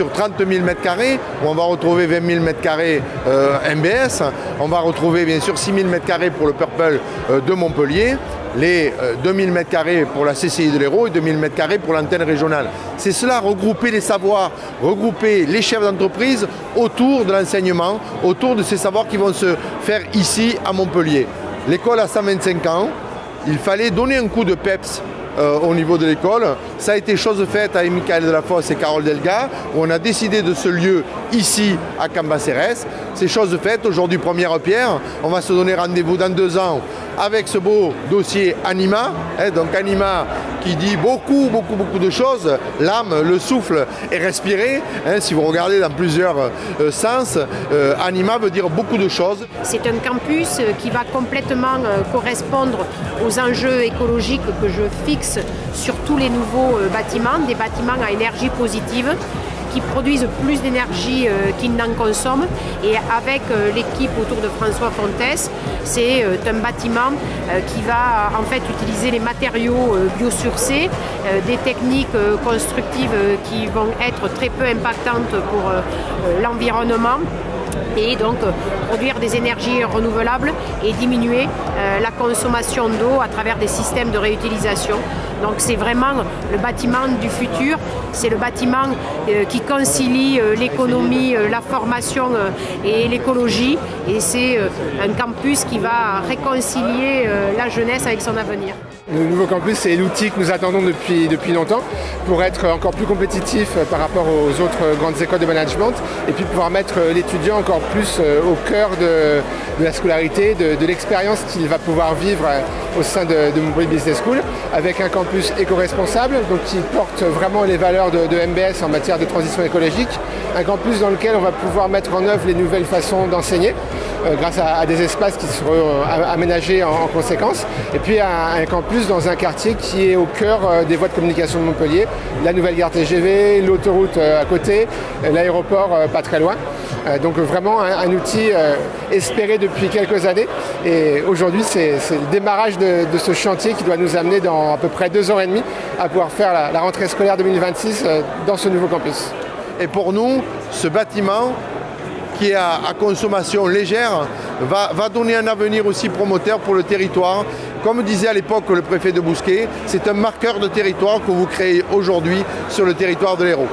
sur 30 000 m², où on va retrouver 20 000 m² MBS. On va retrouver bien sûr 6 000 m² pour le Purple de Montpellier, les 2000 m² pour la CCI de l'Hérault et 2000 m² pour l'antenne régionale. C'est cela, regrouper les savoirs, regrouper les chefs d'entreprise autour de l'enseignement, autour de ces savoirs qui vont se faire ici à Montpellier. L'école a 125 ans, il fallait donner un coup de peps au niveau de l'école. Ça a été chose faite avec Michael Delafosse et Carole Delga, où on a décidé de ce lieu ici à Cambacérès. C'est chose faite, aujourd'hui première pierre. On va se donner rendez-vous dans 2 ans avec ce beau dossier Anima, donc Anima qui dit beaucoup de choses. L'âme, le souffle est respiré. Si vous regardez dans plusieurs sens, Anima veut dire beaucoup de choses. C'est un campus qui va complètement correspondre aux enjeux écologiques que je fixe sur tous les nouveaux bâtiments, des bâtiments à énergie positive, qui produisent plus d'énergie qu'ils n'en consomment. Et avec l'équipe autour de François Fontès, c'est un bâtiment qui va en fait utiliser les matériaux biosourcés, des techniques constructives qui vont être très peu impactantes pour l'environnement, et donc produire des énergies renouvelables et diminuer la consommation d'eau à travers des systèmes de réutilisation. Donc c'est vraiment le bâtiment du futur, c'est le bâtiment qui concilie l'économie, la formation et l'écologie, et c'est un campus qui va réconcilier la jeunesse avec son avenir. Le nouveau campus, c'est l'outil que nous attendons depuis longtemps pour être encore plus compétitif par rapport aux autres grandes écoles de management, et puis pouvoir mettre l'étudiant encore plus au cœur de la scolarité, de l'expérience qu'il va pouvoir vivre au sein de Montpellier Business School, avec un campus éco-responsable, donc qui porte vraiment les valeurs de MBS en matière de transition écologique, un campus dans lequel on va pouvoir mettre en œuvre les nouvelles façons d'enseigner, grâce à des espaces qui seront aménagés en conséquence, et puis un campus dans un quartier qui est au cœur des voies de communication de Montpellier, la nouvelle gare TGV, l'autoroute à côté, l'aéroport pas très loin. Donc vraiment un outil espéré depuis quelques années, et aujourd'hui c'est le démarrage de ce chantier qui doit nous amener dans à peu près 2 ans et demi à pouvoir faire la rentrée scolaire 2026 dans ce nouveau campus. Et pour nous, ce bâtiment qui est à consommation légère va donner un avenir aussi promoteur pour le territoire. Comme disait à l'époque le préfet de Bousquet, c'est un marqueur de territoire que vous créez aujourd'hui sur le territoire de l'Hérault.